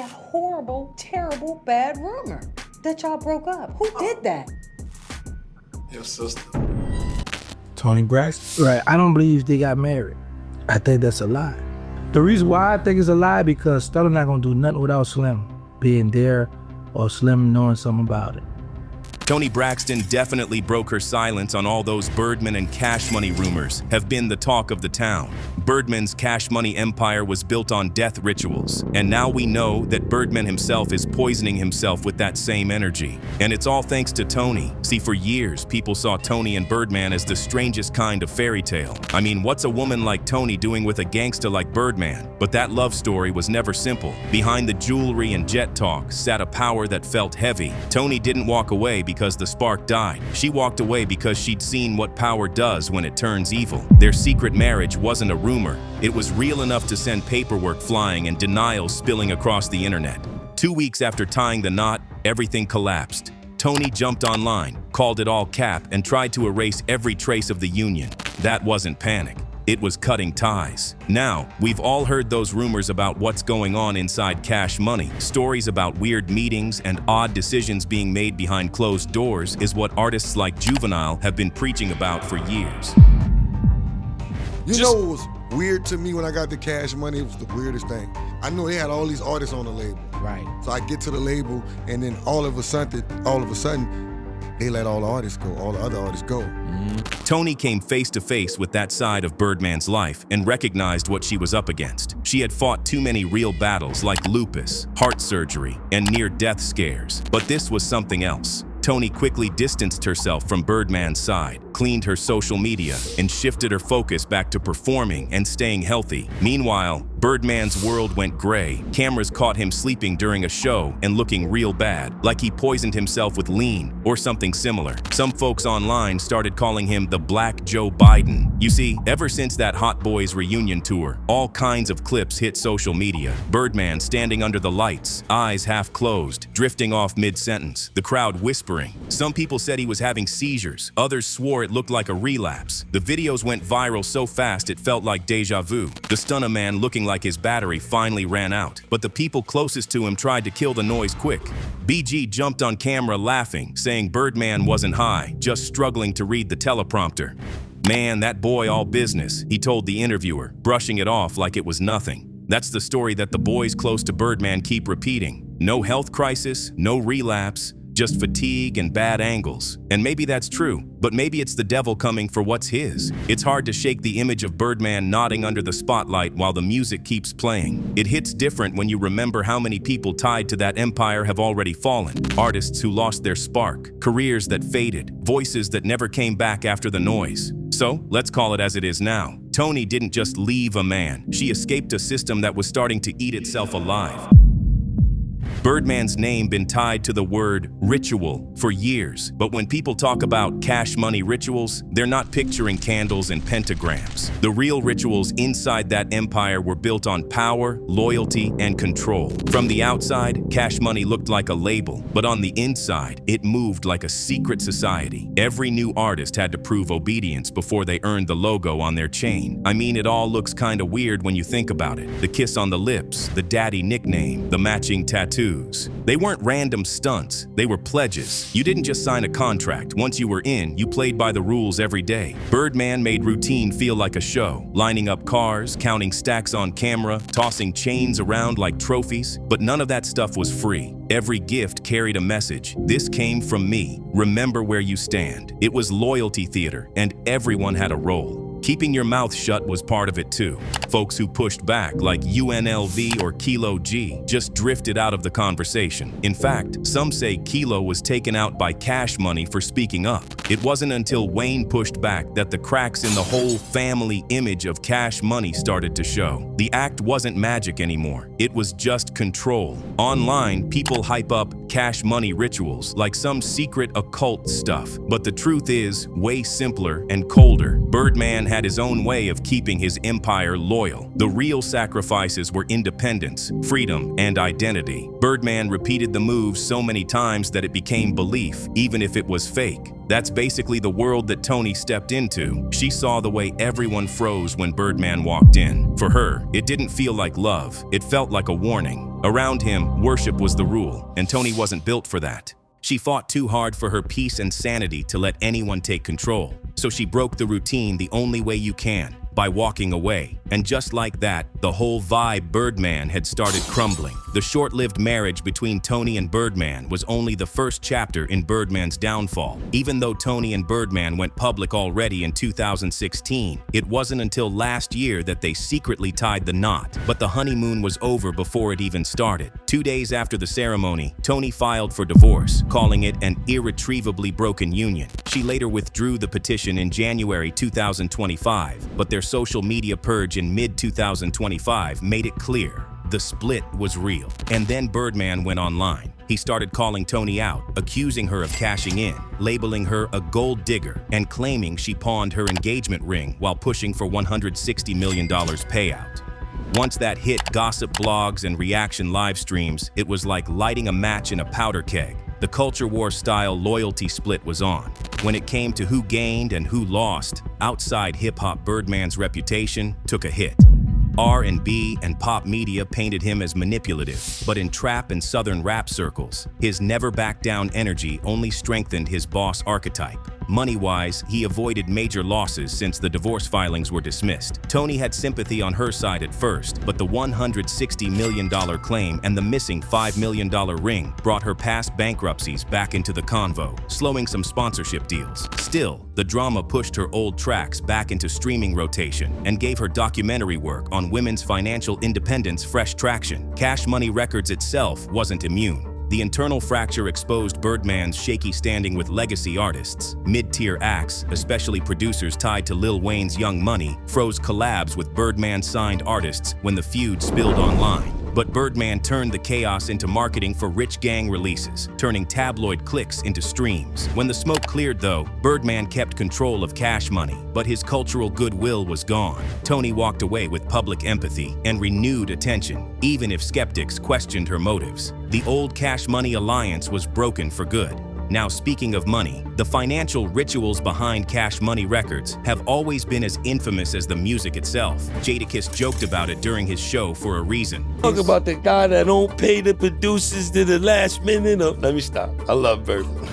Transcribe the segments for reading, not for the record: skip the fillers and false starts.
that horrible, terrible, bad rumor that y'all broke up. Who did that? Your sister. Toni Braxton. Right, I don't believe they got married. I think that's a lie. The reason why I think it's a lie because Stella not gonna do nothing without Slim being there or Slim knowing something about it. Toni Braxton definitely broke her silence on all those Birdman and Cash Money rumors have been the talk of the town. Birdman's Cash Money empire was built on death rituals, and now we know that Birdman himself is poisoning himself with that same energy. And it's all thanks to Toni. See, for years, people saw Toni and Birdman as the strangest kind of fairy tale. I mean, what's a woman like Toni doing with a gangster like Birdman? But that love story was never simple. Behind the jewelry and jet talk sat a power that felt heavy. Toni didn't walk away because the spark died. She walked away because she'd seen what power does when it turns evil. Their secret marriage wasn't a rumor. It was real enough to send paperwork flying and denials spilling across the internet. 2 weeks after tying the knot, everything collapsed. Toni jumped online, called it all cap, and tried to erase every trace of the union. That wasn't panic. It was cutting ties. Now, we've all heard those rumors about what's going on inside Cash Money. Stories about weird meetings and odd decisions being made behind closed doors is what artists like Juvenile have been preaching about for years. You know what was weird to me when I got the Cash Money? It was the weirdest thing. I know they had all these artists on the label. Right. So I get to the label, and then all of a sudden, they let all the artists go, all the other artists go. Toni came face to face with that side of Birdman's life and recognized what she was up against. She had fought too many real battles like lupus, heart surgery, and near-death scares. But this was something else. Toni quickly distanced herself from Birdman's side, cleaned her social media, and shifted her focus back to performing and staying healthy. Meanwhile, Birdman's world went gray. Cameras caught him sleeping during a show and looking real bad, like he poisoned himself with lean or something similar. Some folks online started calling him the Black Joe Biden. You see, ever since that Hot Boys reunion tour, all kinds of clips hit social media. Birdman standing under the lights, eyes half closed, drifting off mid-sentence, the crowd whispering. Some people said he was having seizures. Others swore it looked like a relapse. The videos went viral so fast it felt like deja vu. The stunner man looking like his battery finally ran out, but the people closest to him tried to kill the noise quick. BG jumped on camera laughing, saying Birdman wasn't high, just struggling to read the teleprompter. Man, that boy all business, he told the interviewer, brushing it off like it was nothing. That's the story that the boys close to Birdman keep repeating. No health crisis, no relapse, just fatigue and bad angles. And maybe that's true, but maybe it's the devil coming for what's his. It's hard to shake the image of Birdman nodding under the spotlight while the music keeps playing. It hits different when you remember how many people tied to that empire have already fallen. Artists who lost their spark, careers that faded, voices that never came back after the noise. So, let's call it as it is now. Toni didn't just leave a man. She escaped a system that was starting to eat itself alive. Birdman's name been tied to the word ritual for years, but when people talk about Cash Money rituals, they're not picturing candles and pentagrams. The real rituals inside that empire were built on power, loyalty, and control. From the outside, Cash Money looked like a label, but on the inside, it moved like a secret society. Every new artist had to prove obedience before they earned the logo on their chain. I mean, it all looks kinda weird when you think about it. The kiss on the lips, the daddy nickname, the matching tattoos. They weren't random stunts, they were pledges. You didn't just sign a contract. Once you were in, you played by the rules every day. Birdman made routine feel like a show, lining up cars, counting stacks on camera, tossing chains around like trophies. But none of that stuff was free. Every gift carried a message. This came from me. Remember where you stand. It was loyalty theater, and everyone had a role. Keeping your mouth shut was part of it too. Folks who pushed back, like UNLV or Kilo G, just drifted out of the conversation. In fact, some say Kilo was taken out by Cash Money for speaking up. It wasn't until Wayne pushed back that the cracks in the whole family image of Cash Money started to show. The act wasn't magic anymore. It was just control. Online, people hype up Cash Money rituals like some secret occult stuff. But the truth is way simpler and colder. Birdman had his own way of keeping his empire loyal. The real sacrifices were independence, freedom, and identity. Birdman repeated the moves so many times that it became belief, even if it was fake. That's basically the world that Toni stepped into. She saw the way everyone froze when Birdman walked in. For her, it didn't feel like love. It felt like a warning. Around him, worship was the rule, and Toni wasn't built for that. She fought too hard for her peace and sanity to let anyone take control. So she broke the routine the only way you can, by walking away. And just like that, the whole vibe Birdman had started crumbling. The short-lived marriage between Toni and Birdman was only the first chapter in Birdman's downfall. Even though Toni and Birdman went public already in 2016, it wasn't until last year that they secretly tied the knot. But the honeymoon was over before it even started. 2 days after the ceremony, Toni filed for divorce, calling it an irretrievably broken union. She later withdrew the petition in January 2025, but their social media purge in mid-2025 made it clear the split was real. And then Birdman went online. He started calling Toni out, accusing her of cashing in, labeling her a gold digger, and claiming she pawned her engagement ring while pushing for $160 million payout. Once that hit gossip blogs and reaction live streams, it was like lighting a match in a powder keg. The culture war-style loyalty split was on. When it came to who gained and who lost, outside hip-hop Birdman's reputation took a hit. R&B and pop media painted him as manipulative, but in trap and southern rap circles, his never-back-down energy only strengthened his boss archetype. Money-wise, he avoided major losses since the divorce filings were dismissed. Toni had sympathy on her side at first, but the $160 million claim and the missing $5 million ring brought her past bankruptcies back into the convo, slowing some sponsorship deals. Still, the drama pushed her old tracks back into streaming rotation and gave her documentary work on women's financial independence fresh traction. Cash Money Records itself wasn't immune. The internal fracture exposed Birdman's shaky standing with legacy artists. Mid-tier acts, especially producers tied to Lil Wayne's Young Money, froze collabs with Birdman-signed artists when the feud spilled online. But Birdman turned the chaos into marketing for rich gang releases, turning tabloid clicks into streams. When the smoke cleared, though, Birdman kept control of Cash Money, but his cultural goodwill was gone. Toni walked away with public empathy and renewed attention, even if skeptics questioned her motives. The old Cash Money alliance was broken for good. Now, speaking of money, the financial rituals behind Cash Money Records have always been as infamous as the music itself. Jadakiss joked about it during his show for a reason. Talk about the guy that don't pay the producers to the last minute. Oh, let me stop. I love Birdman.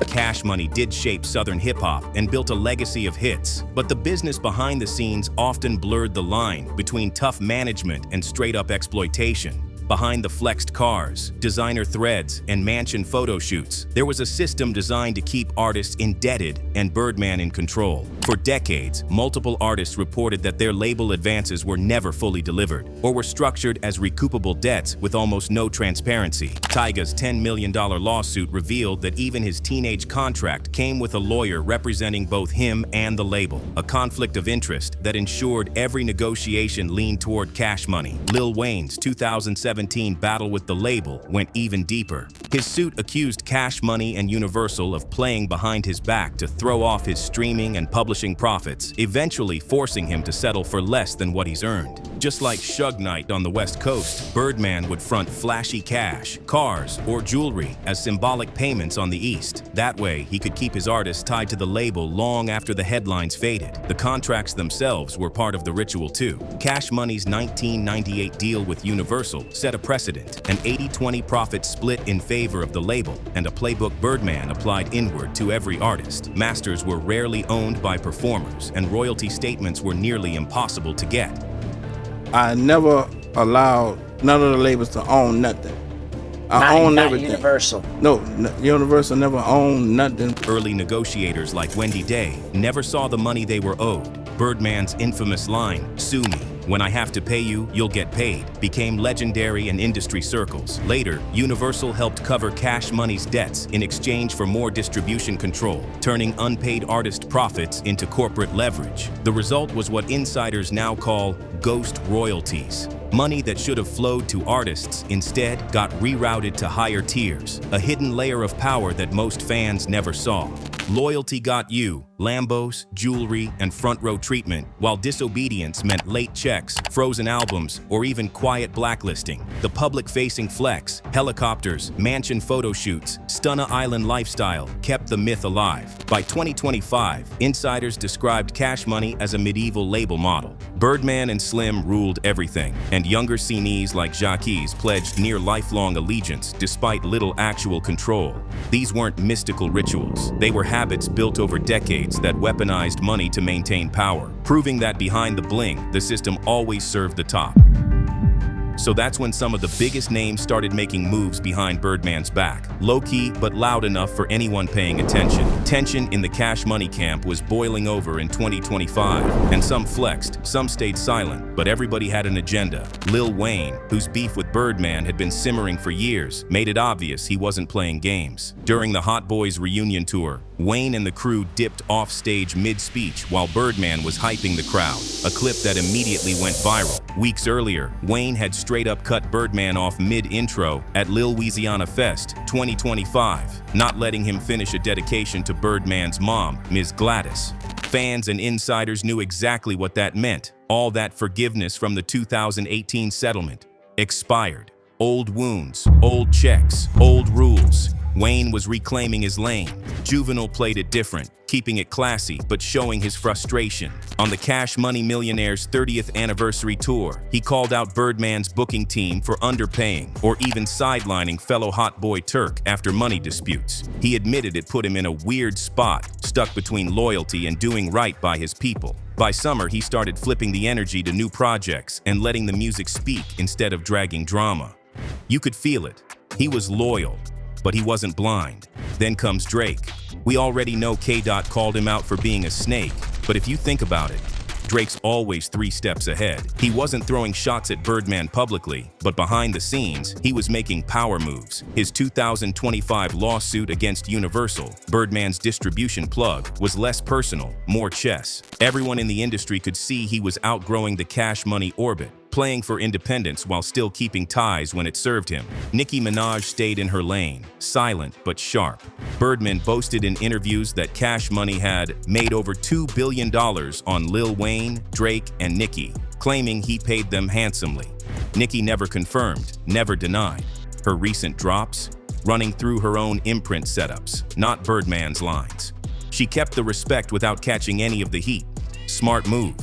Cash Money did shape Southern hip-hop and built a legacy of hits, but the business behind the scenes often blurred the line between tough management and straight-up exploitation. Behind the flexed cars, designer threads, and mansion photo shoots, there was a system designed to keep artists indebted and Birdman in control. For decades, multiple artists reported that their label advances were never fully delivered, or were structured as recoupable debts with almost no transparency. Tyga's $10 million lawsuit revealed that even his teenage contract came with a lawyer representing both him and the label, a conflict of interest that ensured every negotiation leaned toward Cash Money. Lil Wayne's 2017 battle with the label went even deeper. His suit accused Cash Money and Universal of playing behind his back to throw off his streaming and publishing profits, eventually forcing him to settle for less than what he's earned. Just like Suge Knight on the West Coast, Birdman would front flashy cash, cars, or jewelry as symbolic payments on the East. That way, he could keep his artists tied to the label long after the headlines faded. The contracts themselves were part of the ritual too. Cash Money's 1998 deal with Universal set a precedent, an 80-20 profit split in favor of the label, and a playbook Birdman applied inward to every artist. Masters were rarely owned by performers, and royalty statements were nearly impossible to get. I never allowed none of the labels to own nothing. I own everything. Universal. No, Universal never owned nothing. Early negotiators like Wendy Day never saw the money they were owed. Birdman's infamous line, "Sue me. When I have to pay you, you'll get paid," became legendary in industry circles. Later, Universal helped cover Cash Money's debts in exchange for more distribution control, turning unpaid artist profits into corporate leverage. The result was what insiders now call ghost royalties. Money that should have flowed to artists instead got rerouted to higher tiers, a hidden layer of power that most fans never saw. Loyalty got you Lambos, jewelry, and front row treatment, while disobedience meant late checks, frozen albums, or even quiet blacklisting. The public-facing flex, helicopters, mansion photo shoots, Stunna Island lifestyle kept the myth alive. By 2025, insiders described Cash Money as a medieval label model. Birdman and Slim ruled everything, and younger signees like Jacques pledged near lifelong allegiance despite little actual control. These weren't mystical rituals. They were habits built over decades that weaponized money to maintain power, proving that behind the bling, the system always served the top. So that's when some of the biggest names started making moves behind Birdman's back. Low-key, but loud enough for anyone paying attention. Tension in the Cash Money camp was boiling over in 2025, and some flexed, some stayed silent, but everybody had an agenda. Lil Wayne, whose beef with Birdman had been simmering for years, made it obvious he wasn't playing games. During the Hot Boys reunion tour, Wayne and the crew dipped off stage mid-speech while Birdman was hyping the crowd, a clip that immediately went viral. Weeks earlier, Wayne had straight up cut Birdman off mid-intro at Lil Louisiana Fest 2025, not letting him finish a dedication to Birdman's mom, Ms. Gladys. Fans and insiders knew exactly what that meant. All that forgiveness from the 2018 settlement. Expired. Old wounds, old checks, old rules. Wayne was reclaiming his lane. Juvenile played it different, keeping it classy but showing his frustration. On the Cash Money Millionaire's 30th anniversary tour, he called out Birdman's booking team for underpaying or even sidelining fellow hot boy Turk after money disputes. He admitted it put him in a weird spot, stuck between loyalty and doing right by his people. By summer, he started flipping the energy to new projects and letting the music speak instead of dragging drama. You could feel it. He was loyal, but he wasn't blind. Then comes Drake. We already know K-Dot called him out for being a snake, but if you think about it, Drake's always 3 steps ahead. He wasn't throwing shots at Birdman publicly, but behind the scenes, he was making power moves. His 2025 lawsuit against Universal, Birdman's distribution plug, was less personal, more chess. Everyone in the industry could see he was outgrowing the Cash Money orbit, playing for independence while still keeping ties when it served him. Nicki Minaj stayed in her lane, silent but sharp. Birdman boasted in interviews that Cash Money had made over $2 billion on Lil Wayne, Drake, and Nicki, claiming he paid them handsomely. Nicki never confirmed, never denied. Her recent drops? Running through her own imprint setups, not Birdman's lines. She kept the respect without catching any of the heat. Smart move.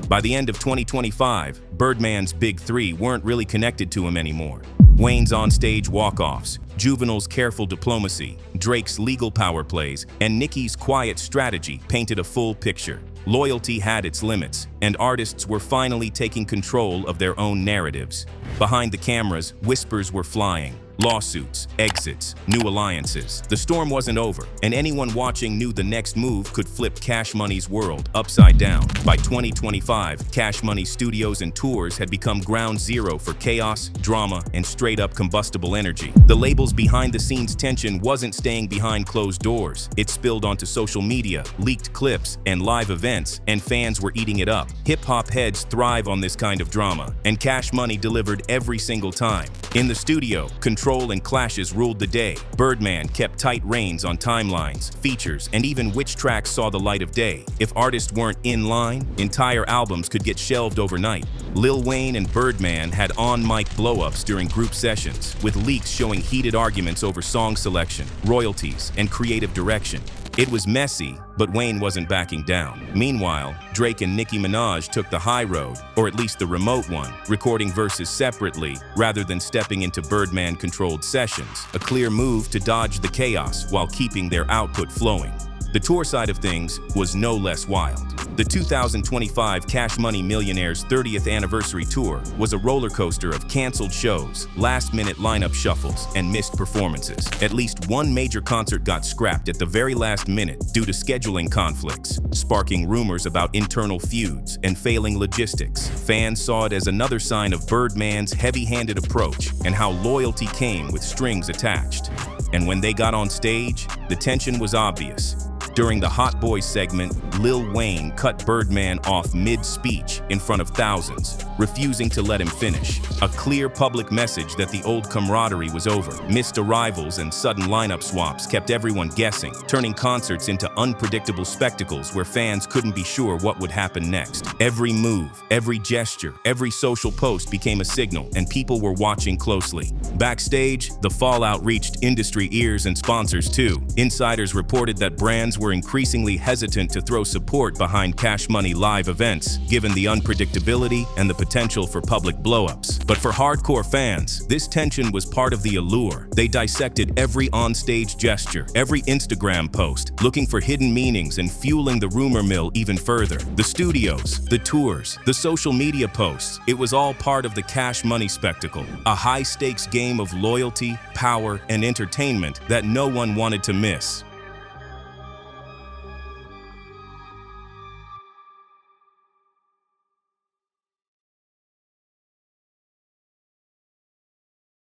By the end of 2025, Birdman's big 3 weren't really connected to him anymore. Wayne's on-stage walk-offs, Juvenile's careful diplomacy, Drake's legal power plays, and Nicki's quiet strategy painted a full picture. Loyalty had its limits, and artists were finally taking control of their own narratives. Behind the cameras, whispers were flying. Lawsuits, exits, new alliances. The storm wasn't over, and anyone watching knew the next move could flip Cash Money's world upside down. By 2025, Cash Money studios and tours had become ground zero for chaos, drama, and straight-up combustible energy. The label's behind-the-scenes tension wasn't staying behind closed doors. It spilled onto social media, leaked clips, and live events, and fans were eating it up. Hip-hop heads thrive on this kind of drama, and Cash Money delivered every single time. In the studio, control and clashes ruled the day. Birdman kept tight reins on timelines, features, and even which tracks saw the light of day. If artists weren't in line, entire albums could get shelved overnight. Lil Wayne and Birdman had on-mic blow-ups during group sessions, with leaks showing heated arguments over song selection, royalties, and creative direction. It was messy, but Wayne wasn't backing down. Meanwhile, Drake and Nicki Minaj took the high road, or at least the remote one, recording verses separately rather than stepping into Birdman-controlled sessions, a clear move to dodge the chaos while keeping their output flowing. The tour side of things was no less wild. The 2025 Cash Money Millionaire's 30th anniversary tour was a roller coaster of canceled shows, last-minute lineup shuffles, and missed performances. At least one major concert got scrapped at the very last minute due to scheduling conflicts, sparking rumors about internal feuds and failing logistics. Fans saw it as another sign of Birdman's heavy-handed approach and how loyalty came with strings attached. And when they got on stage, the tension was obvious. During the Hot Boys segment, Lil Wayne cut Birdman off mid-speech in front of thousands, refusing to let him finish. A clear public message that the old camaraderie was over. Missed arrivals and sudden lineup swaps kept everyone guessing, turning concerts into unpredictable spectacles where fans couldn't be sure what would happen next. Every move, every gesture, every social post became a signal, and people were watching closely. Backstage, the fallout reached industry ears and sponsors too. Insiders reported that brands were increasingly hesitant to throw support behind Cash Money live events, given the unpredictability and the potential for public blow-ups. But for hardcore fans, this tension was part of the allure. They dissected every onstage gesture, every Instagram post, looking for hidden meanings and fueling the rumor mill even further. The studios, the tours, the social media posts, it was all part of the Cash Money spectacle, a high-stakes game of loyalty, power, and entertainment that no one wanted to miss.